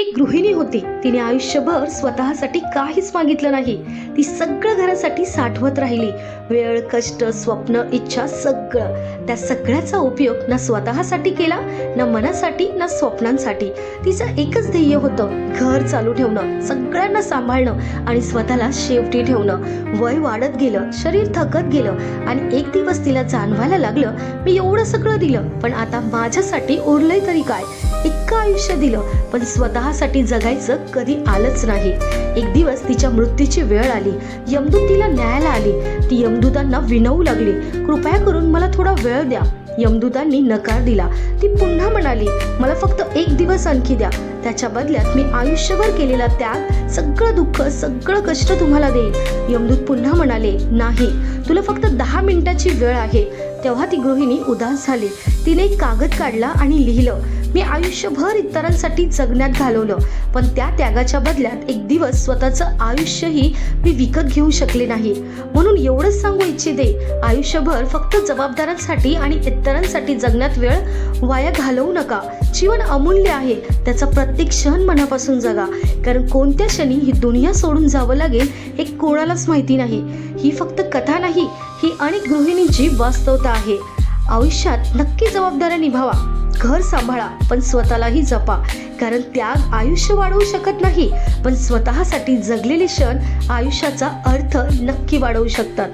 एक गृहिणी होती. तिने आयुष्यभर स्वतःसाठी काहीच मागितलं नाही. ती सगळं घरासाठी साठवत राहिली. वेळ, कष्ट, स्वप्न, इच्छा, सगळं. त्या सगळ्याचा उपयोग ना स्वतःसाठी केला, ना मनासाठी, ना स्वप्नांसाठी. तिचं एकच ध्येय होतं, घर चालू ठेवणं, सगळ्यांना सांभाळणं आणि स्वतःला शेवटी ठेवणं. वय वाढत गेलं, शरीर थकत गेलं आणि एक दिवस तिला जाणवायला लागलं, मी एवढं सगळं दिलं, पण आता माझ्यासाठी उरलंय तरी काय? इतकं आयुष्य दिलं, पण स्वतःसाठी जगायचं कधी आलंच नाही. एक दिवस तिच्या मृत्यूची वेळ आली. यमदूत तिला न्यायला आली. ती यमदूतांना विनवू लागली, कृपया करून मला थोडा वेळ द्या. यमदूतांनी नकार दिला. ती पुन्हा म्हणाली, मला फक्त एक दिवस आणखी द्या. त्याच्या बदल्यात मी आयुष्यभर केलेला त्याग, सगळं दुःख, सगळं कष्ट तुम्हाला देईन. यमदूत पुन्हा म्हणाले, नाही, तुला फक्त 10 मिनिटाची वेळ आहे. तेव्हा ती गृहिणी उदास झाली. तिने एक कागद काढला आणि लिहिलं, मी आयुष्यभर इतरांसाठी जगण्यात घालवलं, पण त्या त्यागाच्या बदल्यात एक दिवस स्वतःचं आयुष्यही मी विकत घेऊ शकले नाही. म्हणून एवढंच सांगू इच्छिते, आयुष्यभर फक्त जबाबदाऱ्यांसाठी आणि इतरांसाठी जगण्यात वेळ वाया घालवू नका. जीवन अमूल्य आहे, त्याचा प्रत्येक क्षण मनापासून जगा. कारण कोणत्या क्षणी ही दुनिया सोडून जावं लागेल हे कोणालाच माहिती नाही. ही फक्त कथा नाही, ही अनेक गृहिणींची वास्तवता आहे. आयुष्यात नक्की जबाबदाऱ्या निभावा, घर सांभाळा, पण स्वतःलाही जपा. कारण त्याग आयुष्य वाढवू शकत नाही, पण स्वतःसाठी जगलेले क्षण आयुष्याचा अर्थ नक्की वाढवू शकतात.